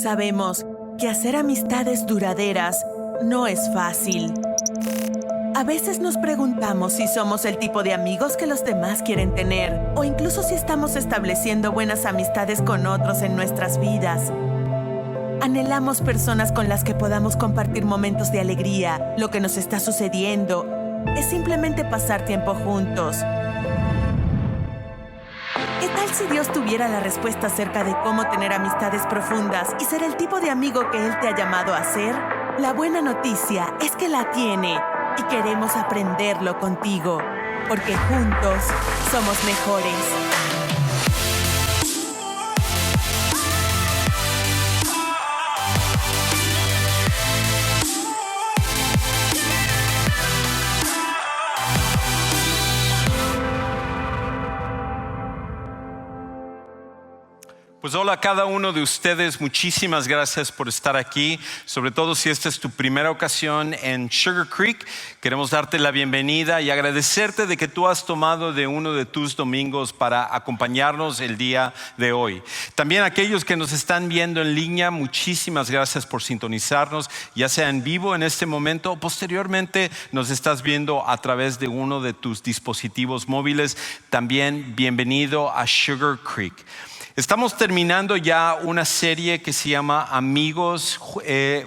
Sabemos que hacer amistades duraderas no es fácil. A veces nos preguntamos si somos el tipo de amigos que los demás quieren tener, o incluso si estamos estableciendo buenas amistades con otros en nuestras vidas. Anhelamos personas con las que podamos compartir momentos de alegría. Lo que nos está sucediendo es simplemente pasar tiempo juntos. ¿Qué tal si Dios tuviera la respuesta acerca de cómo tener amistades profundas y ser el tipo de amigo que Él te ha llamado a ser? La buena noticia es que la tiene y queremos aprenderlo contigo, porque juntos somos mejores. Pues hola a cada uno de ustedes, muchísimas gracias por estar aquí, sobre todo si esta es tu primera ocasión en Sugar Creek. Queremos darte la bienvenida y agradecerte de que tú has tomado de uno de tus domingos para acompañarnos el día de hoy. También aquellos que nos están viendo en línea, muchísimas gracias por sintonizarnos, ya sea en vivo en este momento o posteriormente nos estás viendo a través de uno de tus dispositivos móviles. También bienvenido a Sugar Creek. Estamos terminando ya una serie que se llama Amigos,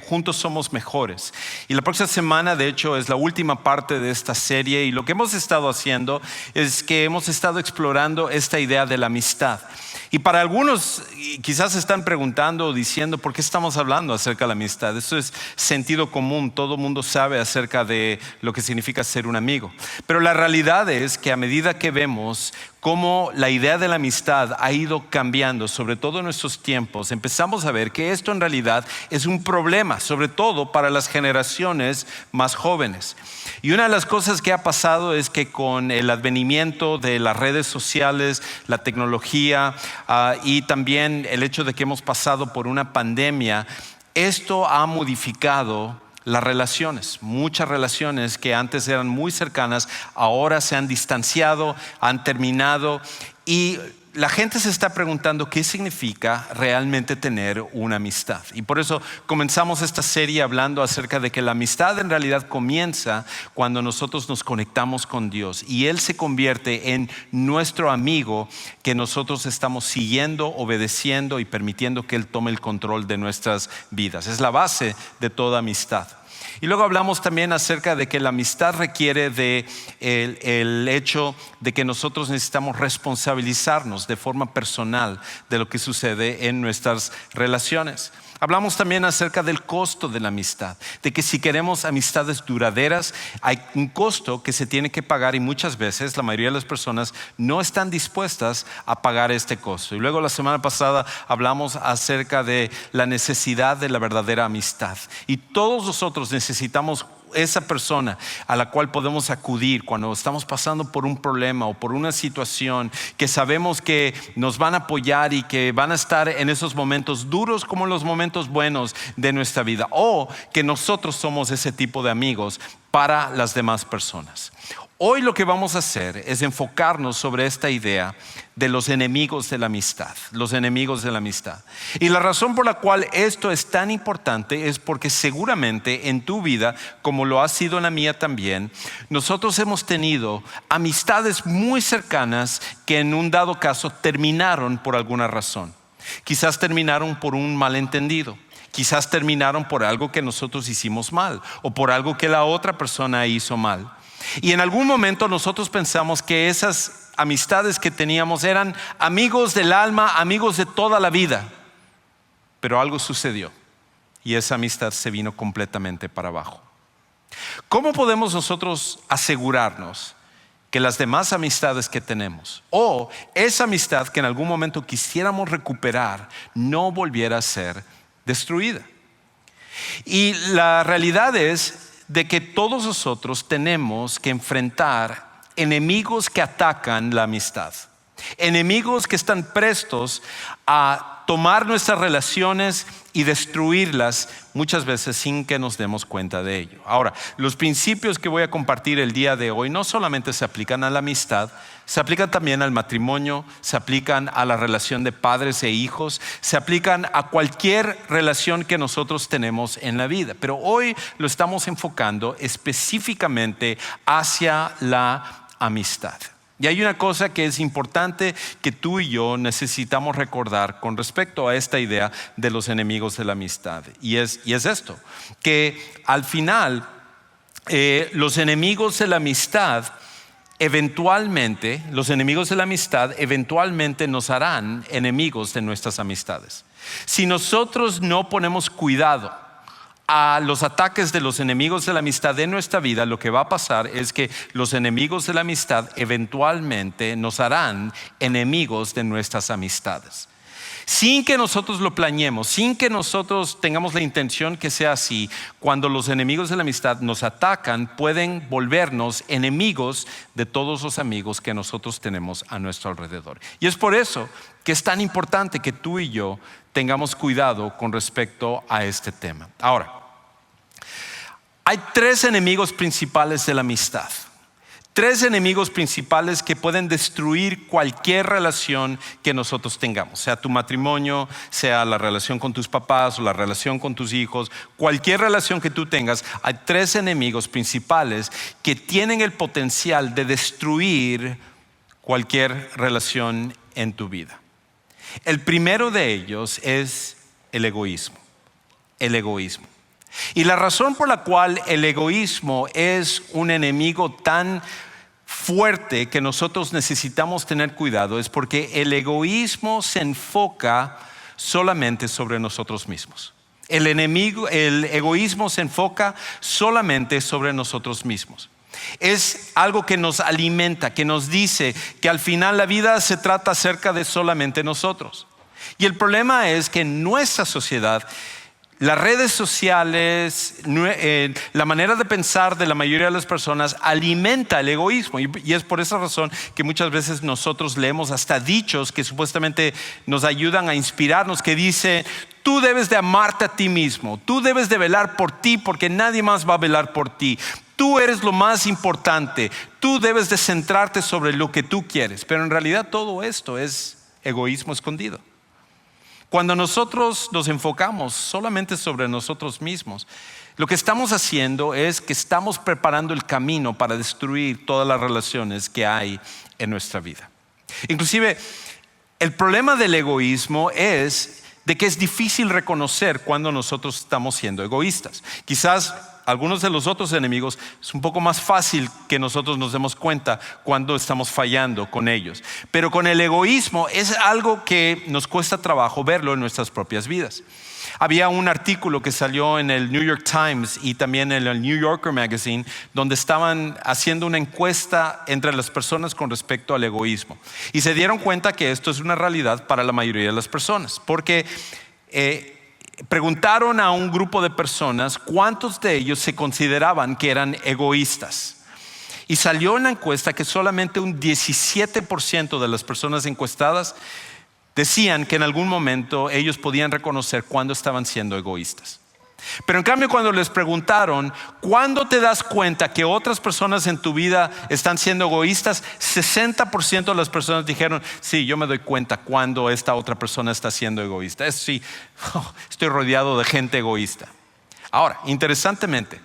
Juntos Somos Mejores. Y la próxima semana, de hecho, es la última parte de esta serie. Y lo que hemos estado haciendo es que hemos estado explorando esta idea de la amistad. Y para algunos quizás se están preguntando o diciendo ¿por qué estamos hablando acerca de la amistad? Eso es sentido común, todo el mundo sabe acerca de lo que significa ser un amigo. Pero la realidad es que a medida que vemos cómo la idea de la amistad ha ido cambiando, sobre todo en nuestros tiempos, empezamos a ver que esto en realidad es un problema, sobre todo para las generaciones más jóvenes. Y una de las cosas que ha pasado es que con el advenimiento de las redes sociales, la tecnología y también el hecho de que hemos pasado por una pandemia, esto ha modificado las relaciones. Muchas relaciones que antes eran muy cercanas, ahora se han distanciado, han terminado y la gente se está preguntando qué significa realmente tener una amistad. Y por eso comenzamos esta serie hablando acerca de que la amistad en realidad comienza cuando nosotros nos conectamos con Dios y Él se convierte en nuestro amigo que nosotros estamos siguiendo, obedeciendo y permitiendo que Él tome el control de nuestras vidas. Es la base de toda amistad. Y luego hablamos también acerca de que la amistad requiere de el hecho de que nosotros necesitamos responsabilizarnos de forma personal de lo que sucede en nuestras relaciones. Hablamos también acerca del costo de la amistad, de que si queremos amistades duraderas hay un costo que se tiene que pagar y muchas veces la mayoría de las personas no están dispuestas a pagar este costo. Y luego la semana pasada hablamos acerca de la necesidad de la verdadera amistad y todos nosotros necesitamos esa persona a la cual podemos acudir cuando estamos pasando por un problema o por una situación que sabemos que nos van a apoyar y que van a estar en esos momentos duros como en los momentos buenos de nuestra vida, o que nosotros somos ese tipo de amigos para las demás personas. Hoy lo que vamos a hacer es enfocarnos sobre esta idea de los enemigos de la amistad, los enemigos de la amistad. Y la razón por la cual esto es tan importante es porque seguramente en tu vida, como lo ha sido en la mía también, nosotros hemos tenido amistades muy cercanas que en un dado caso terminaron por alguna razón. Quizás terminaron por un malentendido. Quizás terminaron por algo que nosotros hicimos mal o por algo que la otra persona hizo mal. Y en algún momento nosotros pensamos que esas amistades que teníamos eran amigos del alma, amigos de toda la vida. Pero algo sucedió y esa amistad se vino completamente para abajo. ¿Cómo podemos nosotros asegurarnos que las demás amistades que tenemos o esa amistad que en algún momento quisiéramos recuperar no volviera a ser destruida? Y la realidad es de que todos nosotros tenemos que enfrentar enemigos que atacan la amistad. Enemigos que están prestos a tomar nuestras relaciones y destruirlas muchas veces sin que nos demos cuenta de ello. Ahora, los principios que voy a compartir el día de hoy no solamente se aplican a la amistad, se aplican también al matrimonio, se aplican a la relación de padres e hijos, se aplican a cualquier relación que nosotros tenemos en la vida. Pero hoy lo estamos enfocando específicamente hacia la amistad. Y hay una cosa que es importante que tú y yo necesitamos recordar con respecto a esta idea de los enemigos de la amistad. Y es esto, que al final los enemigos de la amistad eventualmente nos harán enemigos de nuestras amistades. Si nosotros no ponemos cuidado a los ataques de los enemigos de la amistad en nuestra vida, lo que va a pasar es que los enemigos de la amistad eventualmente nos harán enemigos de nuestras amistades. Sin que nosotros lo planeemos, sin que nosotros tengamos la intención que sea así, cuando los enemigos de la amistad nos atacan, pueden volvernos enemigos de todos los amigos que nosotros tenemos a nuestro alrededor. Y es por eso que es tan importante que tú y yo tengamos cuidado con respecto a este tema. Ahora, hay 3 enemigos principales de la amistad. 3 enemigos principales que pueden destruir cualquier relación que nosotros tengamos, sea tu matrimonio, sea la relación con tus papás o la relación con tus hijos, cualquier relación que tú tengas. Hay 3 enemigos principales que tienen el potencial de destruir cualquier relación en tu vida. El primero de ellos es el egoísmo. El egoísmo. Y la razón por la cual el egoísmo es un enemigo tan fuerte que nosotros necesitamos tener cuidado es porque el egoísmo se enfoca solamente sobre nosotros mismos. El egoísmo se enfoca solamente sobre nosotros mismos. Es algo que nos alimenta, que nos dice que al final la vida se trata acerca de solamente nosotros. Y el problema es que en nuestra sociedad, las redes sociales, la manera de pensar de la mayoría de las personas alimenta el egoísmo. Y es por esa razón que muchas veces nosotros leemos hasta dichos que supuestamente nos ayudan a inspirarnos, que dice: tú debes de amarte a ti mismo, tú debes de velar por ti porque nadie más va a velar por ti. Tú eres lo más importante, tú debes de centrarte sobre lo que tú quieres. Pero en realidad todo esto es egoísmo escondido. Cuando nosotros nos enfocamos solamente sobre nosotros mismos, lo que estamos haciendo es que estamos preparando el camino para destruir todas las relaciones que hay en nuestra vida. Inclusive, el problema del egoísmo es de que es difícil reconocer cuando nosotros estamos siendo egoístas. Quizás algunos de los otros enemigos es un poco más fácil que nosotros nos demos cuenta cuando estamos fallando con ellos. Pero con el egoísmo es algo que nos cuesta trabajo verlo en nuestras propias vidas. Había un artículo que salió en el New York Times y también en el New Yorker Magazine, donde estaban haciendo una encuesta entre las personas con respecto al egoísmo. Y se dieron cuenta que esto es una realidad para la mayoría de las personas, porque preguntaron a un grupo de personas cuántos de ellos se consideraban que eran egoístas. Y salió en la encuesta que solamente un 17% de las personas encuestadas decían que en algún momento ellos podían reconocer cuándo estaban siendo egoístas. Pero en cambio, cuando les preguntaron ¿cuándo te das cuenta que otras personas en tu vida están siendo egoístas? 60% de las personas dijeron: sí, yo me doy cuenta cuando esta otra persona está siendo egoísta. Eso sí, estoy rodeado de gente egoísta. Ahora, interesantemente,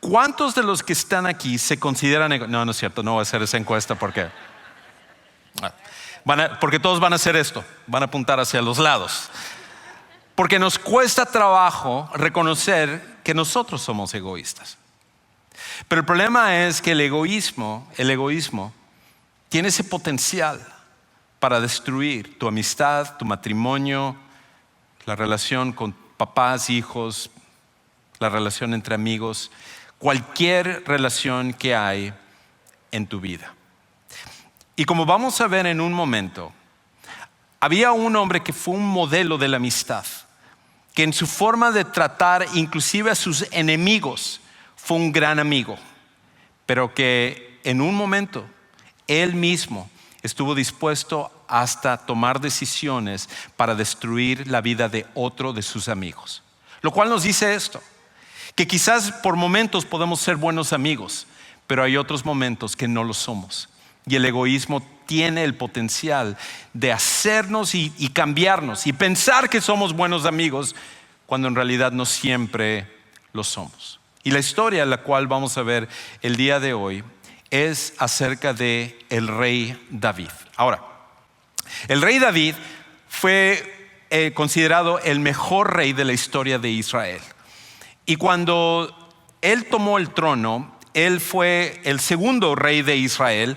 ¿cuántos de los que están aquí se consideran egoístas? No es cierto, no voy a hacer esa encuesta porque todos van a hacer esto, van a apuntar hacia los lados. Porque nos cuesta trabajo reconocer que nosotros somos egoístas. Pero el problema es que el egoísmo tiene ese potencial para destruir tu amistad, tu matrimonio, la relación con papás, hijos, la relación entre amigos, cualquier relación que hay en tu vida. Y como vamos a ver en un momento, había un hombre que fue un modelo de la amistad, que en su forma de tratar inclusive a sus enemigos fue un gran amigo, pero que en un momento él mismo estuvo dispuesto hasta tomar decisiones para destruir la vida de otro de sus amigos. Lo cual nos dice esto, que quizás por momentos podemos ser buenos amigos, pero hay otros momentos que no lo somos. Y el egoísmo tiene el potencial de hacernos y cambiarnos y pensar que somos buenos amigos cuando en realidad no siempre lo somos. Y la historia la cual vamos a ver el día de hoy es acerca de el rey David. Ahora, el rey David fue considerado el mejor rey de la historia de Israel. Y cuando él tomó el trono, él fue el segundo rey de Israel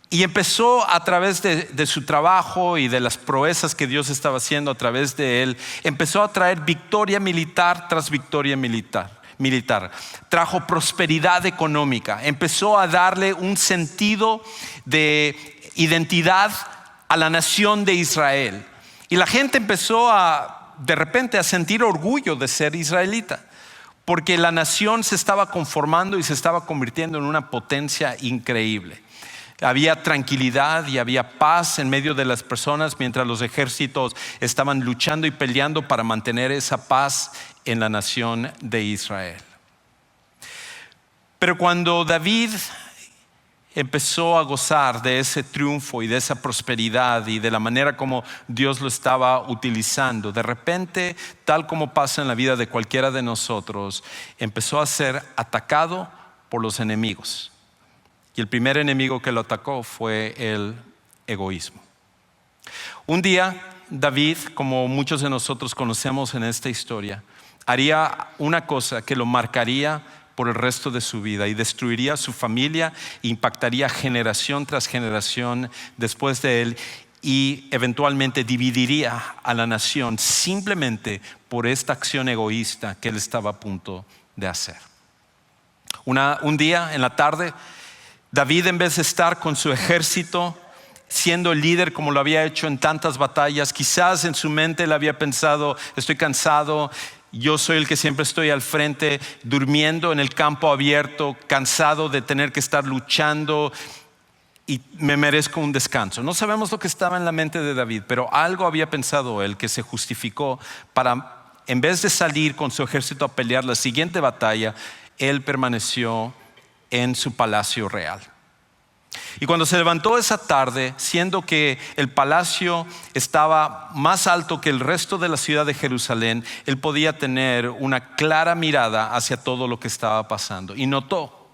y empezó a través de su trabajo y de las proezas que Dios estaba haciendo a través de él, empezó a traer victoria militar tras victoria militar. Trajo prosperidad económica, empezó a darle un sentido de identidad a la nación de Israel. Y la gente empezó de repente a sentir orgullo de ser israelita, porque la nación se estaba conformando y se estaba convirtiendo en una potencia increíble. Había tranquilidad y había paz en medio de las personas mientras los ejércitos estaban luchando y peleando para mantener esa paz en la nación de Israel. Pero cuando David empezó a gozar de ese triunfo y de esa prosperidad y de la manera como Dios lo estaba utilizando, de repente, tal como pasa en la vida de cualquiera de nosotros, empezó a ser atacado por los enemigos. Y el primer enemigo que lo atacó fue el egoísmo. Un día, David, como muchos de nosotros conocemos en esta historia, haría una cosa que lo marcaría por el resto de su vida y destruiría su familia, impactaría generación tras generación después de él y eventualmente dividiría a la nación simplemente por esta acción egoísta que él estaba a punto de hacer. Un día en la tarde, David, en vez de estar con su ejército, siendo el líder como lo había hecho en tantas batallas, quizás en su mente él había pensado: estoy cansado, yo soy el que siempre estoy al frente, durmiendo en el campo abierto, cansado de tener que estar luchando y me merezco un descanso. No sabemos lo que estaba en la mente de David, pero algo había pensado él que se justificó para, en vez de salir con su ejército a pelear la siguiente batalla, él permaneció en su palacio real. Y cuando se levantó esa tarde, siendo que el palacio estaba más alto que el resto de la ciudad de Jerusalén, él podía tener una clara mirada hacia todo lo que estaba pasando. Y notó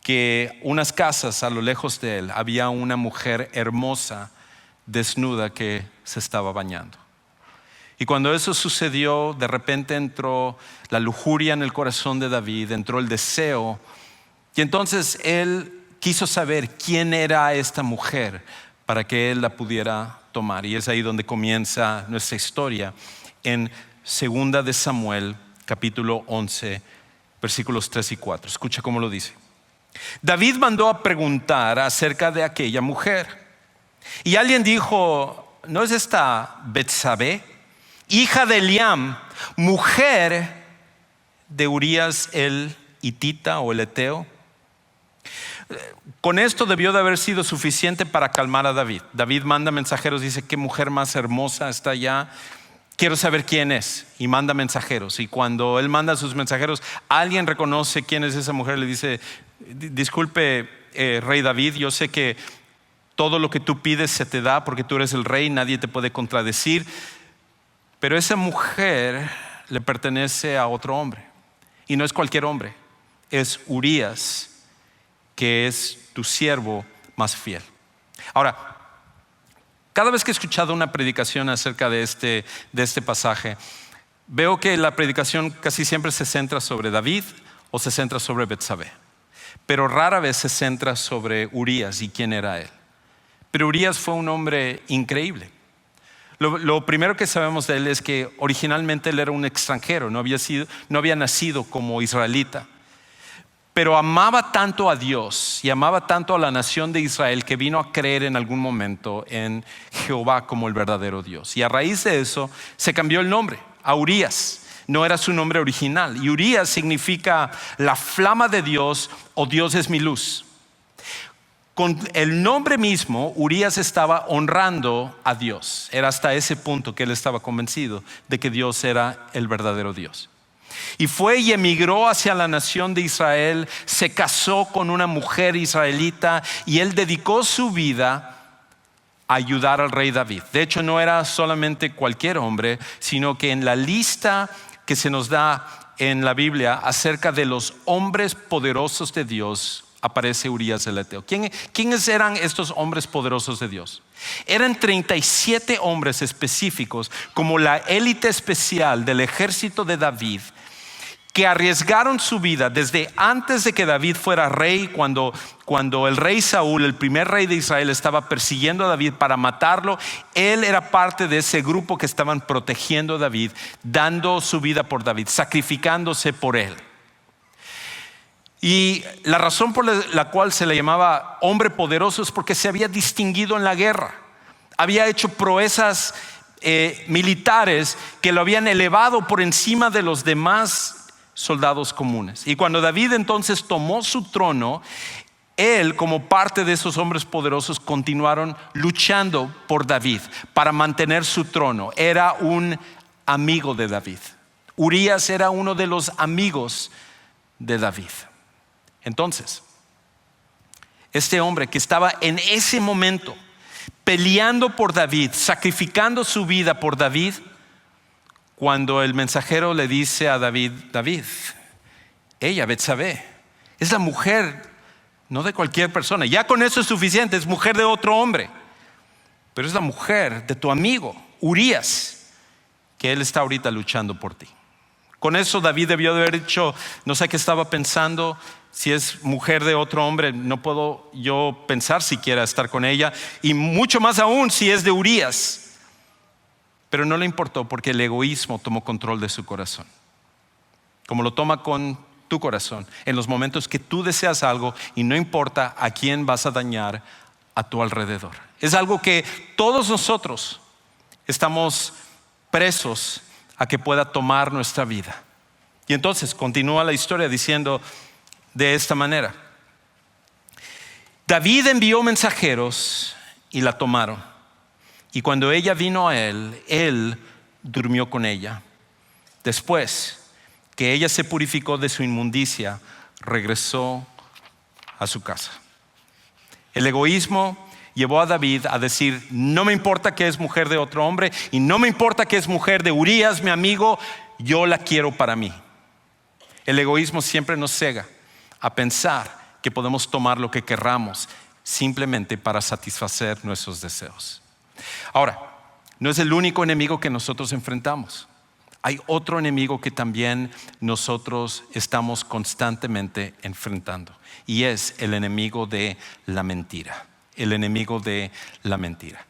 que unas casas a lo lejos de él había una mujer hermosa, desnuda, que se estaba bañando. Y cuando eso sucedió, de repente entró la lujuria en el corazón de David, entró el deseo. Y entonces él quiso saber quién era esta mujer para que él la pudiera tomar. Y es ahí donde comienza nuestra historia en 2 de Samuel, capítulo 11, versículos 3 y 4. Escucha cómo lo dice. David mandó a preguntar acerca de aquella mujer. Y alguien dijo: ¿no es esta Betsabé, hija de Eliam, mujer de Urías el hitita o el eteo? Con esto debió de haber sido suficiente para calmar a David. David manda mensajeros, dice: qué mujer más hermosa está allá, quiero saber quién es. Y manda mensajeros. Y cuando él manda a sus mensajeros, alguien reconoce quién es esa mujer. Le dice: disculpe, rey David, yo sé que todo lo que tú pides se te da porque tú eres el rey, nadie te puede contradecir, pero esa mujer le pertenece a otro hombre. Y no es cualquier hombre, es Urías, que es tu siervo más fiel. Ahora, cada vez que he escuchado una predicación acerca de este pasaje, veo que la predicación casi siempre se centra sobre David o se centra sobre Betsabé, pero rara vez se centra sobre Urías y quién era él. Pero Urías fue un hombre increíble. Lo primero que sabemos de él es que originalmente él era un extranjero, no había nacido como israelita. Pero amaba tanto a Dios y amaba tanto a la nación de Israel que vino a creer en algún momento en Jehová como el verdadero Dios. Y a raíz de eso se cambió el nombre a Urías. No era su nombre original. Y Urías significa la flama de Dios o Dios es mi luz. con el nombre mismo, Urías estaba honrando a Dios. Era hasta ese punto que él estaba convencido de que Dios era el verdadero Dios. Y fue y emigró hacia la nación de Israel, se casó con una mujer israelita y él dedicó su vida a ayudar al rey David. De hecho, no era solamente cualquier hombre, sino que en la lista que se nos da en la Biblia acerca de los hombres poderosos de Dios, aparece Urías el Eteo. ¿Quiénes eran estos hombres poderosos de Dios? Eran 37 hombres específicos, como la élite especial del ejército de David, que arriesgaron su vida desde antes de que David fuera rey, cuando el rey Saúl, el primer rey de Israel, estaba persiguiendo a David para matarlo. Él era parte de ese grupo que estaban protegiendo a David, dando su vida por David, sacrificándose por él. Y la razón por la cual se le llamaba hombre poderoso es porque se había distinguido en la guerra. Había hecho proezas militares que lo habían elevado por encima de los demás soldados comunes. Y cuando David entonces tomó su trono, él, como parte de esos hombres poderosos, continuaron luchando por David para mantener su trono. Era un amigo de David. Urías era uno de los amigos de David. Entonces, este hombre que estaba en ese momento peleando por David, sacrificando su vida por David, cuando el mensajero le dice a David: David, ella, Betsabé, es la mujer, no de cualquier persona, ya con eso es suficiente, es mujer de otro hombre, pero es la mujer de tu amigo Urías, que él está ahorita luchando por ti. Con eso David debió de haber dicho: no sé qué estaba pensando, si es mujer de otro hombre, no puedo yo pensar siquiera estar con ella, y mucho más aún si es de Urías. Pero no le importó, porque el egoísmo tomó control de su corazón, como lo toma con tu corazón en los momentos que tú deseas algo y no importa a quién vas a dañar a tu alrededor. Es algo que todos nosotros estamos presos a que pueda tomar nuestra vida. Y entonces continúa la historia diciendo de esta manera: David envió mensajeros y la tomaron. Y cuando ella vino a él, él durmió con ella. Después que ella se purificó de su inmundicia, regresó a su casa. El egoísmo llevó a David a decir: no me importa que es mujer de otro hombre y no me importa que es mujer de Urías, mi amigo, yo la quiero para mí. El egoísmo siempre nos cega a pensar que podemos tomar lo que querramos simplemente para satisfacer nuestros deseos. Ahora, no es el único enemigo que nosotros enfrentamos. Hay otro enemigo que también nosotros estamos constantemente enfrentando, y es el enemigo de la mentira. El enemigo de la mentira.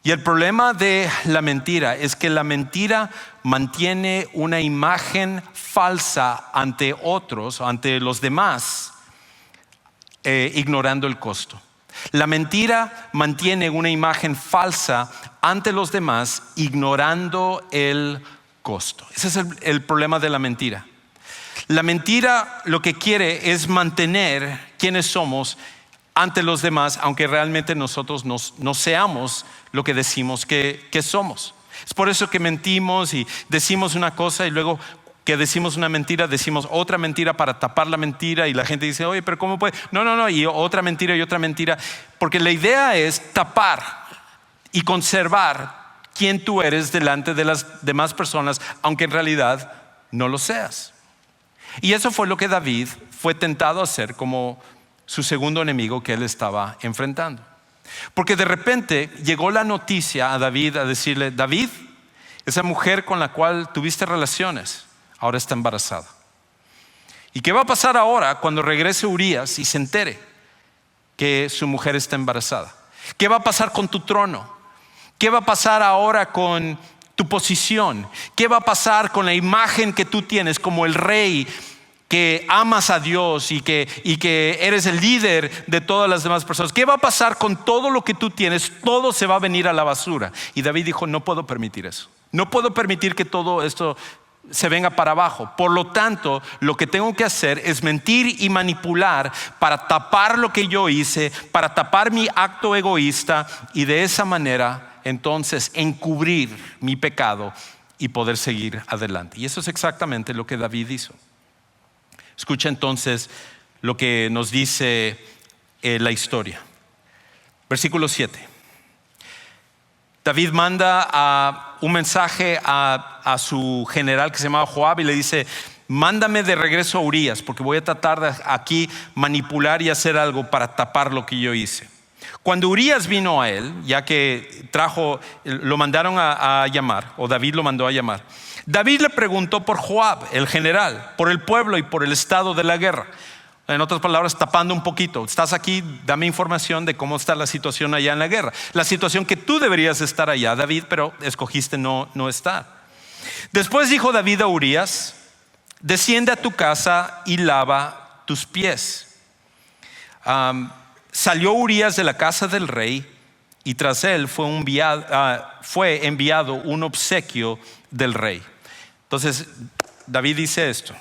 Y el problema de la mentira es que la mentira mantiene una imagen falsa ante otros, ante los demás, ignorando el costo. La mentira mantiene una imagen falsa ante los demás, ignorando el costo. Ese es el problema de la mentira. La mentira lo que quiere es mantener quienes somos ante los demás, aunque realmente nosotros no seamos lo que decimos que somos. Es por eso que mentimos y decimos una cosa y luego que decimos una mentira, decimos otra mentira para tapar la mentira, y la gente dice: oye, pero ¿cómo puede? No, y otra mentira y otra mentira, porque la idea es tapar y conservar quién tú eres delante de las demás personas, aunque en realidad no lo seas. Y eso fue lo que David fue tentado a hacer como su segundo enemigo que él estaba enfrentando. Porque de repente llegó la noticia a David a decirle: David, esa mujer con la cual tuviste relaciones ahora está embarazada. ¿Y qué va a pasar ahora cuando regrese Urías y se entere que su mujer está embarazada? ¿Qué va a pasar con tu trono? ¿Qué va a pasar ahora con tu posición? ¿Qué va a pasar con la imagen que tú tienes como el rey que amas a Dios y que eres el líder de todas las demás personas? ¿Qué va a pasar con todo lo que tú tienes? Todo se va a venir a la basura. Y David dijo: no puedo permitir eso. No puedo permitir que todo esto se venga para abajo. Por lo tanto, lo que tengo que hacer es mentir y manipular para tapar lo que yo hice, para tapar mi acto egoísta y de esa manera entonces encubrir mi pecado y poder seguir adelante. Y eso es exactamente lo que David hizo. Escucha entonces lo que nos dice la historia. Versículo 7. David manda un mensaje a su general que se llamaba Joab y le dice: mándame de regreso a Urías, porque voy a tratar de aquí manipular y hacer algo para tapar lo que yo hice. Cuando Urías vino a él, ya que lo mandaron a llamar, o David lo mandó a llamar, David le preguntó por Joab, el general, por el pueblo y por el estado de la guerra. En otras palabras, tapando un poquito. Estás aquí, dame información de cómo está la situación allá en la guerra. La situación que tú deberías estar allá, David, pero escogiste no estar. Después dijo David a Urías: desciende a tu casa y lava tus pies. Salió Urías de la casa del rey y tras él fue enviado un obsequio del rey. Entonces David dice esto: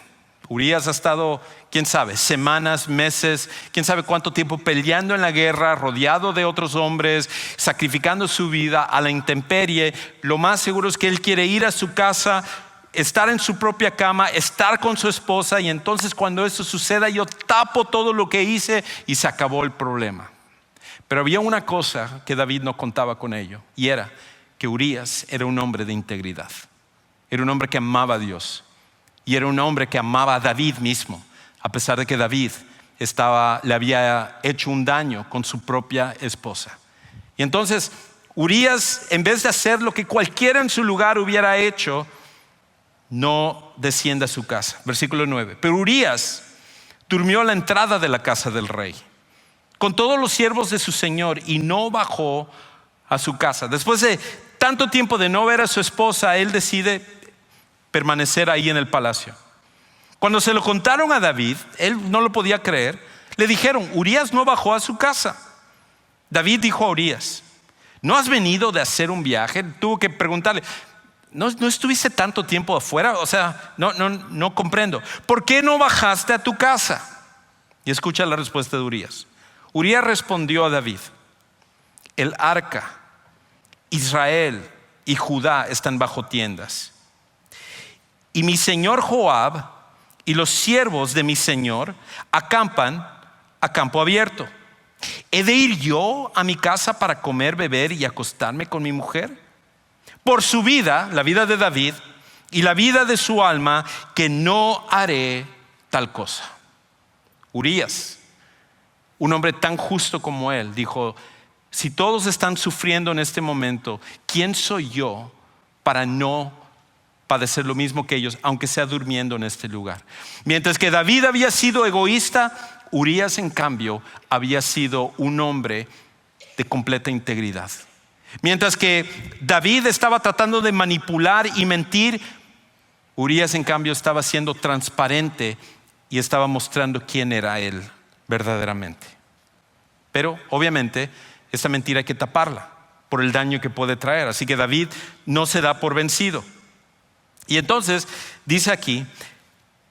Urías ha estado, quién sabe, semanas, meses, quién sabe cuánto tiempo peleando en la guerra, rodeado de otros hombres, sacrificando su vida a la intemperie. Lo más seguro es que él quiere ir a su casa, estar en su propia cama, estar con su esposa, y entonces cuando eso suceda yo tapo todo lo que hice y se acabó el problema. Pero había una cosa que David no contaba con ello, y era que Urías era un hombre de integridad. Era un hombre que amaba a Dios. Y era un hombre que amaba a David mismo, a pesar de que David le había hecho un daño con su propia esposa. Y entonces Urías, en vez de hacer lo que cualquiera en su lugar hubiera hecho, no desciende a su casa. Versículo 9. Pero Urías durmió a la entrada de la casa del rey con todos los siervos de su señor y no bajó a su casa. Después de tanto tiempo de no ver a su esposa, él decide permanecer ahí en el palacio. Cuando se lo contaron a David, él no lo podía creer. Le dijeron: Urías no bajó a su casa. David dijo a Urías: ¿no has venido de hacer un viaje? Tuvo que preguntarle: ¿No estuviste tanto tiempo afuera? O sea, no comprendo. ¿Por qué no bajaste a tu casa? Y escucha la respuesta de Urías. Urías respondió a David: el arca, Israel y Judá están bajo tiendas, y mi señor Joab y los siervos de mi señor acampan a campo abierto. ¿He de ir yo a mi casa para comer, beber y acostarme con mi mujer? Por su vida, la vida de David, y la vida de su alma, que no haré tal cosa. Urías, un hombre tan justo como él, dijo: si todos están sufriendo en este momento, ¿quién soy yo para no padecer lo mismo que ellos, aunque sea durmiendo en este lugar? Mientras que David había sido egoísta, Urías en cambio había sido un hombre de completa integridad. Mientras que David estaba tratando de manipular y mentir, Urías en cambio estaba siendo transparente y estaba mostrando quién era él verdaderamente. Pero obviamente esta mentira hay que taparla por el daño que puede traer. Así que David no se da por vencido. Y entonces dice aquí: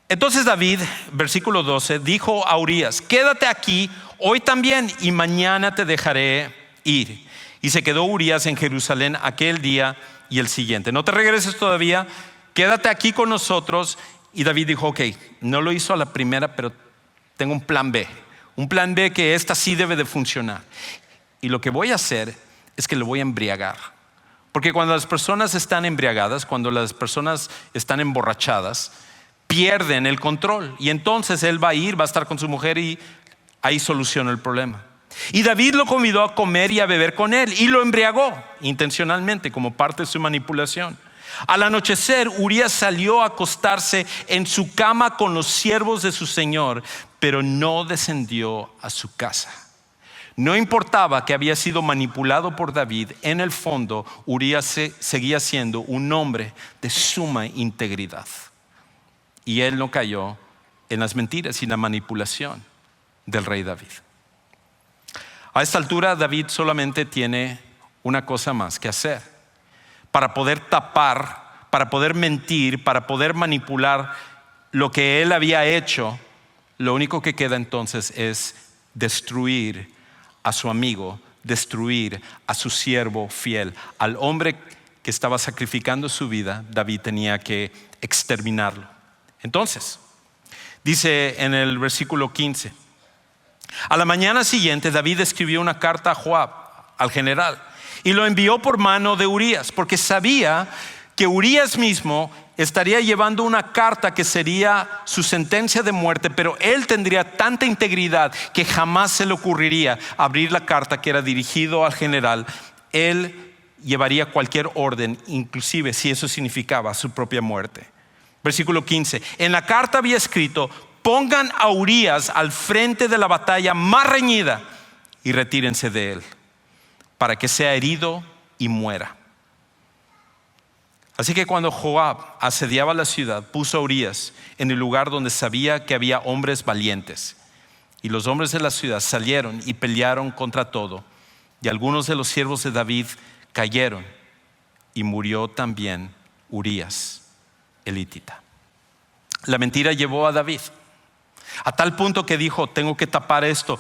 entonces David, versículo 12, dijo a Urías: quédate aquí hoy también y mañana te dejaré ir. Y se quedó Urías en Jerusalén aquel día y el siguiente. No te regreses todavía, quédate aquí con nosotros. Y David dijo: ok, no lo hizo a la primera, pero tengo un plan B. Un plan B que esta sí debe de funcionar. Y lo que voy a hacer es que lo voy a embriagar. Porque cuando las personas están embriagadas, cuando las personas están emborrachadas, pierden el control. Y entonces él va a estar con su mujer y ahí soluciona el problema. Y David lo convidó a comer y a beber con él y lo embriagó intencionalmente como parte de su manipulación. Al anochecer, Urías salió a acostarse en su cama con los siervos de su señor, pero no descendió a su casa. No importaba que había sido manipulado por David, en el fondo Urías seguía siendo un hombre de suma integridad. Y él no cayó en las mentiras y la manipulación del rey David. A esta altura David solamente tiene una cosa más que hacer para poder tapar para poder mentir, para poder manipular lo que él había hecho, lo único que queda entonces es destruir a su amigo, destruir a su siervo fiel. Al hombre que estaba sacrificando su vida, David tenía que exterminarlo. Entonces, dice en el versículo 15, a la mañana siguiente David escribió una carta a Joab, al general, y lo envió por mano de Urías, porque sabía que Urías mismo estaría llevando una carta que sería su sentencia de muerte, pero él tendría tanta integridad que jamás se le ocurriría abrir la carta que era dirigido al general. Él llevaría cualquier orden, inclusive si eso significaba su propia muerte. Versículo 15, en la carta había escrito: pongan a Urías al frente de la batalla más reñida y retírense de él, para que sea herido y muera. Así que cuando Joab asediaba la ciudad, puso a Urías en el lugar donde sabía que había hombres valientes. Y los hombres de la ciudad salieron y pelearon contra todo. Y algunos de los siervos de David cayeron, y murió también Urías, el hitita. La mentira llevó a David a tal punto que dijo: tengo que tapar esto,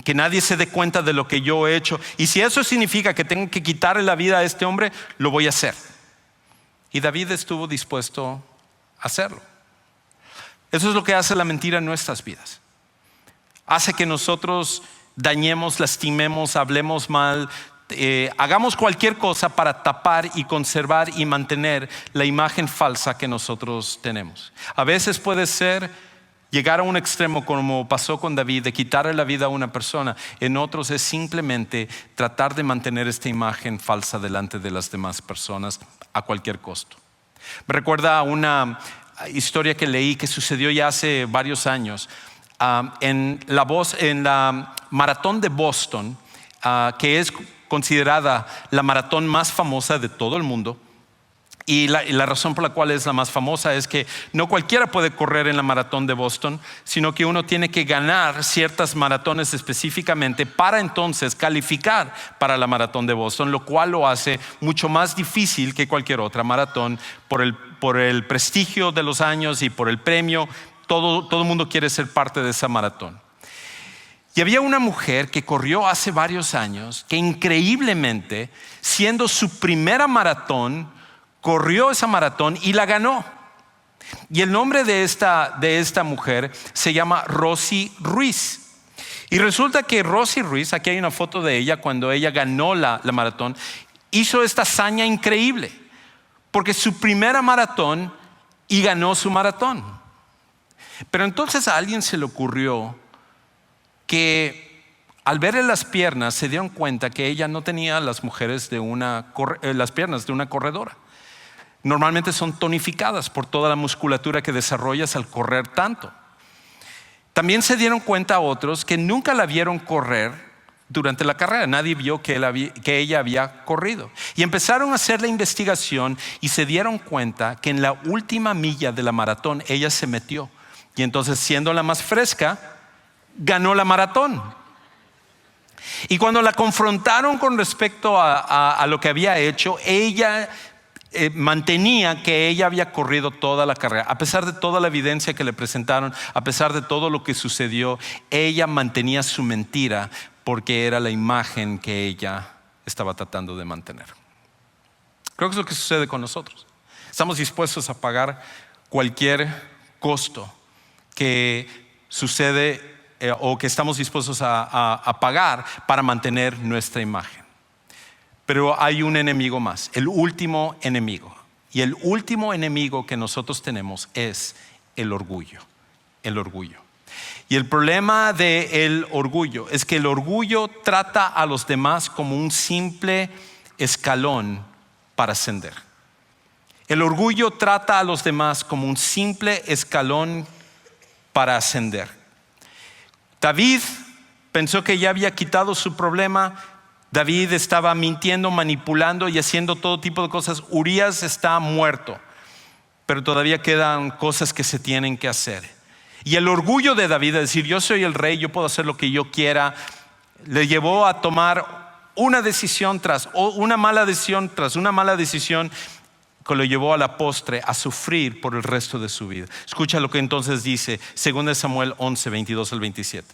que nadie se dé cuenta de lo que yo he hecho. Y si eso significa que tengo que quitarle la vida a este hombre, lo voy a hacer. Y David estuvo dispuesto a hacerlo. Eso es lo que hace la mentira en nuestras vidas. Hace que nosotros dañemos, lastimemos, hablemos mal, hagamos cualquier cosa para tapar y conservar y mantener la imagen falsa que nosotros tenemos. A veces puede ser llegar a un extremo, como pasó con David, de quitarle la vida a una persona. En otros es simplemente tratar de mantener esta imagen falsa delante de las demás personas a cualquier costo. Me recuerda a una historia que leí que sucedió ya hace varios años en la maratón de Boston, que es considerada la maratón más famosa de todo el mundo. Y la razón por la cual es la más famosa es que no cualquiera puede correr en la maratón de Boston, sino que uno tiene que ganar ciertas maratones específicamente para entonces calificar para la maratón de Boston, lo cual lo hace mucho más difícil que cualquier otra maratón por el prestigio de los años y por el premio. Todo el mundo quiere ser parte de esa maratón. Y había una mujer que corrió hace varios años que increíblemente, siendo su primera maratón, corrió esa maratón y la ganó. Y el nombre de esta mujer se llama Rosy Ruiz. Y resulta que Rosy Ruiz, aquí hay una foto de ella cuando ella ganó la maratón, hizo esta hazaña increíble, porque su primera maratón y ganó su maratón. Pero entonces a alguien se le ocurrió que al verle las piernas se dieron cuenta que ella no tenía las piernas de una corredora. Normalmente son tonificadas por toda la musculatura que desarrollas al correr tanto. También se dieron cuenta otros que nunca la vieron correr durante la carrera. Nadie vio que ella había corrido. Y empezaron a hacer la investigación y se dieron cuenta que en la última milla de la maratón ella se metió. Y entonces, siendo la más fresca, ganó la maratón. Y cuando la confrontaron con respecto a lo que había hecho, ella mantenía que ella había corrido toda la carrera. A pesar de toda la evidencia que le presentaron, a pesar de todo lo que sucedió, ella mantenía su mentira porque era la imagen que ella estaba tratando de mantener. Creo que es lo que sucede con nosotros. Estamos dispuestos a pagar cualquier costo que sucede o que estamos dispuestos a pagar para mantener nuestra imagen. Pero hay un enemigo más, el último enemigo. Y el último enemigo que nosotros tenemos es el orgullo. El orgullo. Y el problema del orgullo es que el orgullo trata a los demás como un simple escalón para ascender. El orgullo trata a los demás como un simple escalón para ascender. David pensó que ya había quitado su problema. David estaba mintiendo, manipulando y haciendo todo tipo de cosas. Urías está muerto, pero todavía quedan cosas que se tienen que hacer. Y el orgullo de David de decir: yo soy el rey, yo puedo hacer lo que yo quiera, le llevó a tomar una decisión tras una mala decisión tras una mala decisión, que lo llevó a la postre a sufrir por el resto de su vida. Escucha lo que entonces dice 2 Samuel 11, 22 al 27.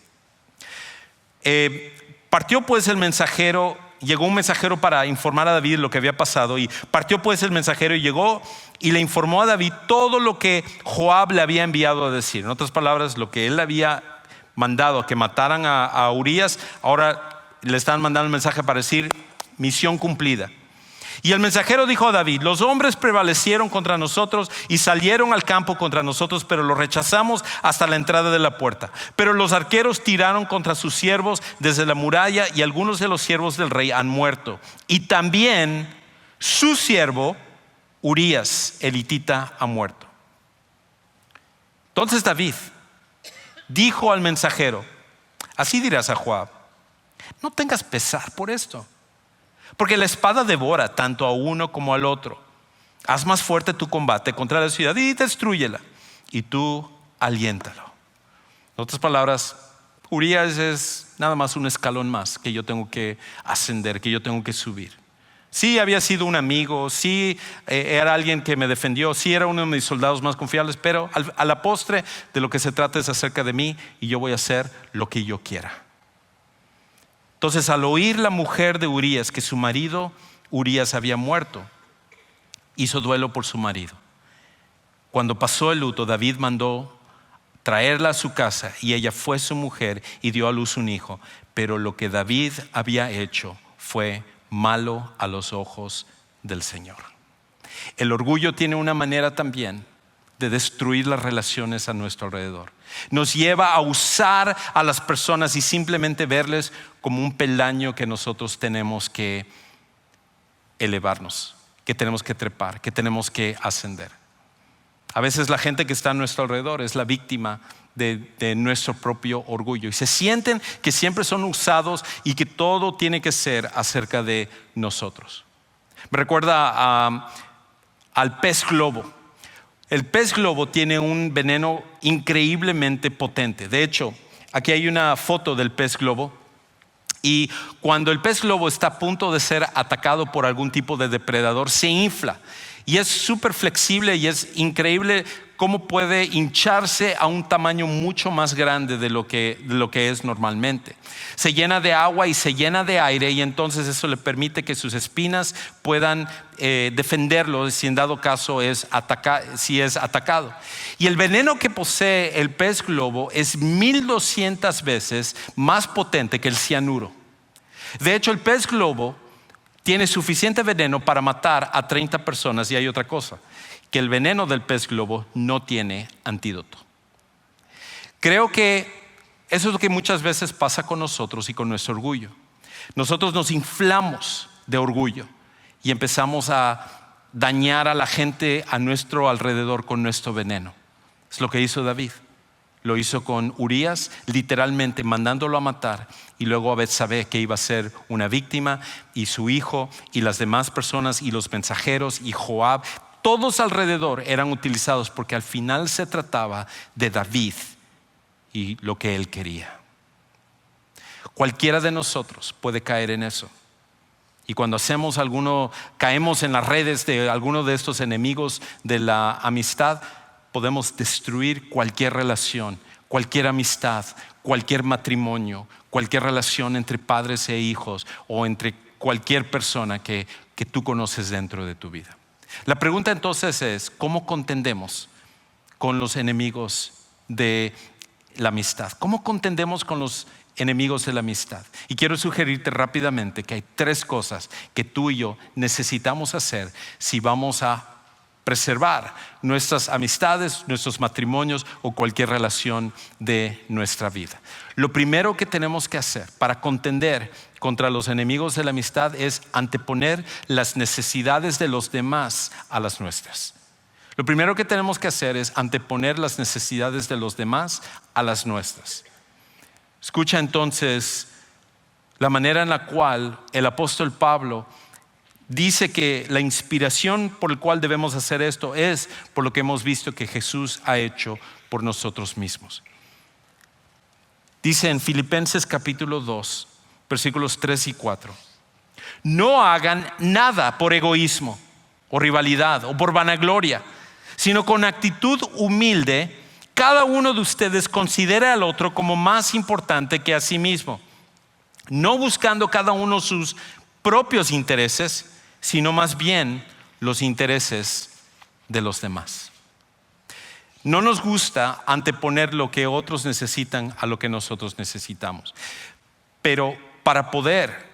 Partió pues el mensajero, llegó un mensajero para informar a David lo que había pasado, y partió pues el mensajero y llegó y le informó a David todo lo que Joab le había enviado a decir. En otras palabras, lo que él había mandado a que mataran a Urías, ahora le están mandando el mensaje para decir misión cumplida. Y el mensajero dijo a David: los hombres prevalecieron contra nosotros y salieron al campo contra nosotros, pero los rechazamos hasta la entrada de la puerta. Pero los arqueros tiraron contra sus siervos desde la muralla, y algunos de los siervos del rey han muerto. Y también su siervo Urías, el hitita, ha muerto. Entonces David dijo al mensajero: así dirás a Joab: no tengas pesar por esto, porque la espada devora tanto a uno como al otro. Haz más fuerte tu combate contra la ciudad y destrúyela, y tú aliéntalo. En otras palabras, Urías es nada más un escalón más que yo tengo que ascender, que yo tengo que subir. Sí, había sido un amigo, sí, era alguien que me defendió, sí, era uno de mis soldados más confiables, pero a la postre de lo que se trata es acerca de mí, y yo voy a hacer lo que yo quiera. Entonces, al oír la mujer de Urías que su marido Urías había muerto, hizo duelo por su marido. Cuando pasó el luto, David mandó traerla a su casa, y ella fue su mujer y dio a luz un hijo. Pero lo que David había hecho fue malo a los ojos del Señor. El orgullo tiene una manera también de destruir las relaciones a nuestro alrededor. Nos lleva a usar a las personas y simplemente verles como un peldaño que nosotros tenemos que elevarnos, que tenemos que trepar, que tenemos que ascender. A veces la gente que está a nuestro alrededor es la víctima de nuestro propio orgullo, y se sienten que siempre son usados y que todo tiene que ser acerca de nosotros. Me recuerda al pez globo. El pez globo tiene un veneno increíblemente potente. De hecho, aquí hay una foto del pez globo, y cuando el pez globo está a punto de ser atacado por algún tipo de depredador, se infla, y es súper flexible, y es increíble cómo puede hincharse a un tamaño mucho más grande de lo que es normalmente. Se llena de agua y se llena de aire, y entonces eso le permite que sus espinas puedan defenderlo si en dado caso si es atacado. Y el veneno que posee el pez globo es 1200 veces más potente que el cianuro. De hecho, el pez globo tiene suficiente veneno para matar a 30 personas, y hay otra cosa, que el veneno del pez globo no tiene antídoto. Creo que eso es lo que muchas veces pasa con nosotros y con nuestro orgullo. Nosotros nos inflamos de orgullo y empezamos a dañar a la gente a nuestro alrededor con nuestro veneno. Es lo que hizo David. Lo hizo con Urías, literalmente mandándolo a matar, y luego a Betsabé, que iba a ser una víctima, y su hijo y las demás personas y los mensajeros y Joab. Todos alrededor eran utilizados porque al final se trataba de David y lo que él quería. Cualquiera de nosotros puede caer en eso. Y cuando caemos en las redes de alguno de estos enemigos de la amistad, podemos destruir cualquier relación, cualquier amistad, cualquier matrimonio, cualquier relación entre padres e hijos, o entre cualquier persona que tú conoces dentro de tu vida. La pregunta entonces es: ¿cómo contendemos con los enemigos de la amistad? ¿Cómo contendemos con los enemigos de la amistad? Y quiero sugerirte rápidamente que hay 3 cosas que tú y yo necesitamos hacer si vamos a preservar nuestras amistades, nuestros matrimonios o cualquier relación de nuestra vida. Lo primero que tenemos que hacer para contender contra los enemigos de la amistad es anteponer las necesidades de los demás a las nuestras. Lo primero que tenemos que hacer es anteponer las necesidades de los demás a las nuestras. Escucha entonces la manera en la cual el apóstol Pablo dice que la inspiración por la cual debemos hacer esto es por lo que hemos visto que Jesús ha hecho por nosotros mismos. Dice en Filipenses capítulo 2, versículos 3 y 4: no hagan nada por egoísmo o rivalidad o por vanagloria, sino con actitud humilde. Cada uno de ustedes considera al otro como más importante que a sí mismo, no buscando cada uno sus propios intereses, sino más bien los intereses de los demás. No nos gusta anteponer lo que otros necesitan a lo que nosotros necesitamos, pero para poder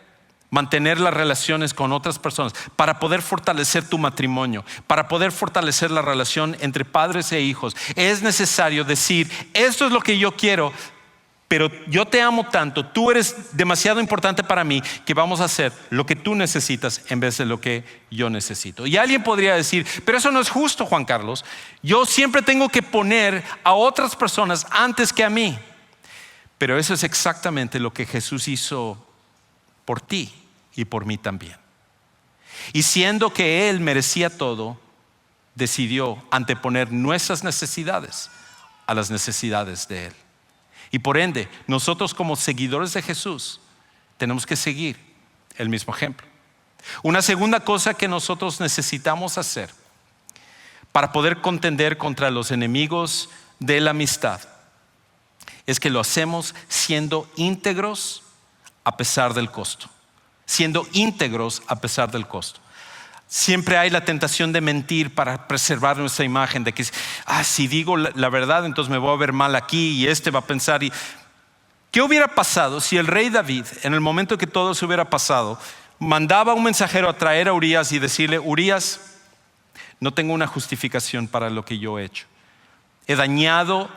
mantener las relaciones con otras personas, para poder fortalecer tu matrimonio, para poder fortalecer la relación entre padres e hijos, es necesario decir: esto es lo que yo quiero, pero yo te amo tanto, tú eres demasiado importante para mí, que vamos a hacer lo que tú necesitas en vez de lo que yo necesito. Y alguien podría decir: pero eso no es justo, Juan Carlos, yo siempre tengo que poner a otras personas antes que a mí. Pero eso es exactamente lo que Jesús hizo por ti y por mí también. Y siendo que Él merecía todo, decidió anteponer nuestras necesidades a las necesidades de Él. Y por ende, nosotros como seguidores de Jesús tenemos que seguir el mismo ejemplo. Una segunda cosa que nosotros necesitamos hacer para poder contender contra los enemigos de la amistad es que lo hacemos siendo íntegros a pesar del costo. Siendo íntegros a pesar del costo. Siempre hay la tentación de mentir para preservar nuestra imagen, de que si digo la verdad, entonces me voy a ver mal aquí y va a pensar. ¿Qué hubiera pasado si el rey David, en el momento que todo se hubiera pasado, mandaba un mensajero a traer a Urías y decirle: Urías, no tengo una justificación para lo que yo he hecho. He dañado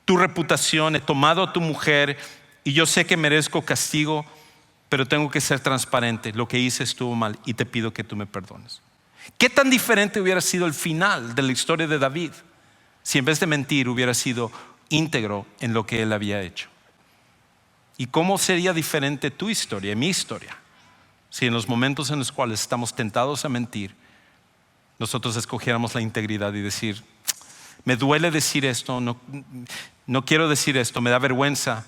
tu reputación, he tomado a tu mujer y yo sé que merezco castigo, pero tengo que ser transparente. Lo que hice estuvo mal y te pido que tú me perdones. ¿Qué tan diferente hubiera sido el final de la historia de David si en vez de mentir hubiera sido íntegro en lo que él había hecho? ¿Y cómo sería diferente tu historia y mi historia si en los momentos en los cuales estamos tentados a mentir, nosotros escogiéramos la integridad y decir: me duele decir esto, no quiero decir esto, me da vergüenza,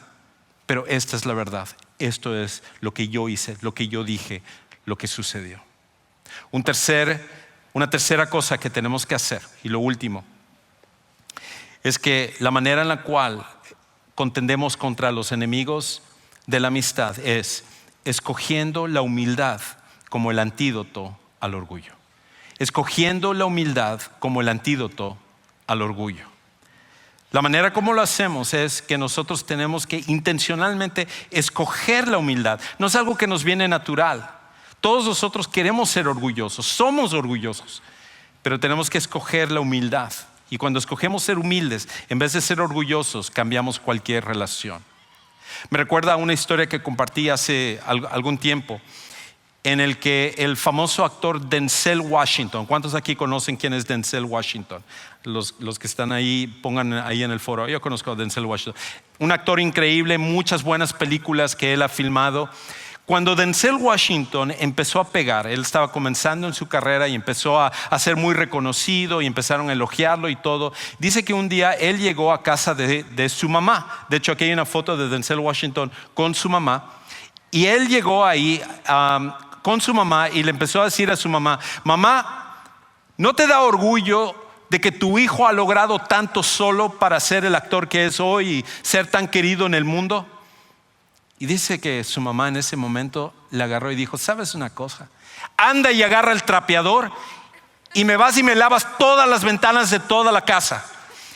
pero esta es la verdad. Esto es lo que yo hice, lo que yo dije, lo que sucedió. Una tercera cosa que tenemos que hacer, y lo último, es que la manera en la cual contendemos contra los enemigos de la amistad es escogiendo la humildad como el antídoto al orgullo. Escogiendo la humildad como el antídoto al orgullo. La manera como lo hacemos es que nosotros tenemos que intencionalmente escoger la humildad. No es algo que nos viene natural. Todos nosotros queremos ser orgullosos, somos orgullosos, pero tenemos que escoger la humildad. Y cuando escogemos ser humildes, en vez de ser orgullosos, cambiamos cualquier relación. Me recuerda a una historia que compartí hace algún tiempo, en el que el famoso actor Denzel Washington. ¿Cuántos aquí conocen quién es Denzel Washington? Los que están ahí, pongan ahí en el foro. Yo conozco a Denzel Washington. Un actor increíble, muchas buenas películas que él ha filmado. Cuando Denzel Washington empezó a pegar, él estaba comenzando en su carrera y empezó a ser muy reconocido y empezaron a elogiarlo y todo. Dice que un día él llegó a casa de su mamá. De hecho, aquí hay una foto de Denzel Washington con su mamá. Y él llegó ahí con su mamá y le empezó a decir a su mamá: mamá, ¿no te da orgullo de que tu hijo ha logrado tanto solo para ser el actor que es hoy y ser tan querido en el mundo? Y dice que su mamá en ese momento le agarró y dijo: ¿sabes una cosa? Anda y agarra el trapeador y me vas y me lavas todas las ventanas de toda la casa.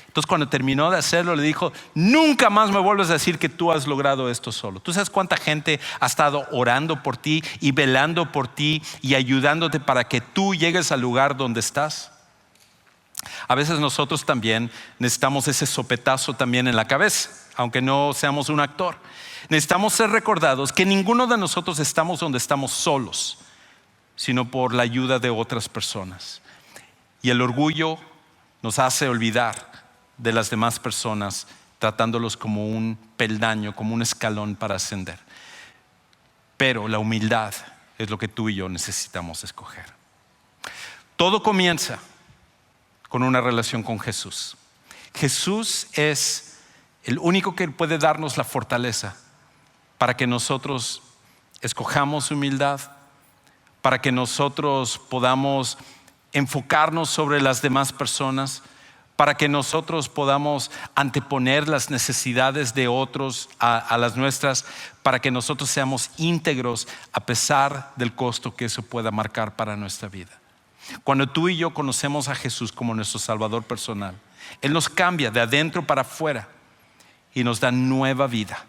Entonces cuando terminó de hacerlo le dijo: nunca más me vuelves a decir que tú has logrado esto solo. ¿Tú sabes cuánta gente ha estado orando por ti y velando por ti y ayudándote para que tú llegues al lugar donde estás? A veces nosotros también necesitamos ese sopetazo también en la cabeza, aunque no seamos un actor. Necesitamos ser recordados que ninguno de nosotros estamos donde estamos solos, sino por la ayuda de otras personas. Y el orgullo nos hace olvidar de las demás personas, tratándolos como un peldaño, como un escalón para ascender. Pero la humildad es lo que tú y yo necesitamos escoger. Todo comienza con una relación con Jesús. Jesús es el único que puede darnos la fortaleza para que nosotros escojamos humildad, para que nosotros podamos enfocarnos sobre las demás personas, para que nosotros podamos anteponer las necesidades de otros a las nuestras, para que nosotros seamos íntegros a pesar del costo que eso pueda marcar para nuestra vida. Cuando tú y yo conocemos a Jesús como nuestro Salvador personal, Él nos cambia de adentro para afuera y nos da nueva vida.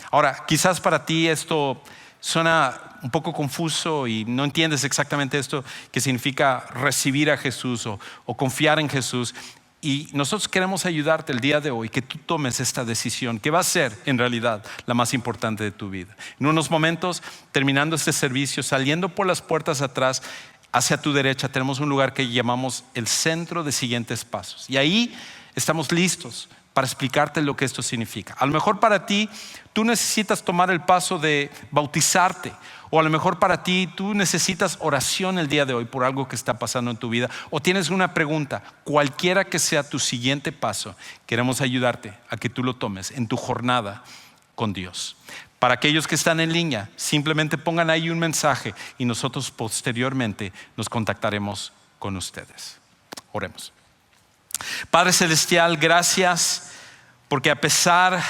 Ahora, quizás para ti esto suena un poco confuso y no entiendes exactamente esto que significa recibir a Jesús o confiar en Jesús. Y nosotros queremos ayudarte el día de hoy, que tú tomes esta decisión, que va a ser en realidad la más importante de tu vida. En unos momentos, terminando este servicio, saliendo por las puertas atrás, hacia tu derecha, tenemos un lugar que llamamos el Centro de Siguientes Pasos. Y ahí estamos listos para explicarte lo que esto significa. A lo mejor para ti, tú necesitas tomar el paso de bautizarte. O a lo mejor para ti, tú necesitas oración el día de hoy por algo que está pasando en tu vida. O tienes una pregunta, cualquiera que sea tu siguiente paso, queremos ayudarte a que tú lo tomes en tu jornada con Dios. Para aquellos que están en línea, simplemente pongan ahí un mensaje y nosotros posteriormente nos contactaremos con ustedes. Oremos. Padre Celestial, gracias porque a pesar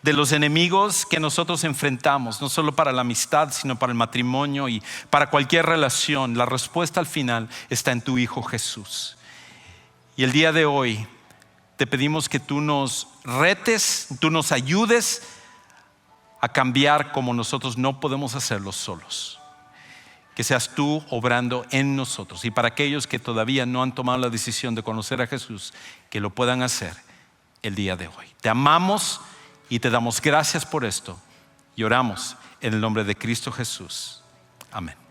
de los enemigos que nosotros enfrentamos, no solo para la amistad, sino para el matrimonio y para cualquier relación, la respuesta al final está en tu Hijo Jesús. Y el día de hoy te pedimos que tú nos retes, tú nos ayudes a cambiar como nosotros no podemos hacerlo solos. Que seas tú obrando en nosotros. Y para aquellos que todavía no han tomado la decisión de conocer a Jesús, que lo puedan hacer el día de hoy. Te amamos y te damos gracias por esto y oramos en el nombre de Cristo Jesús. Amén.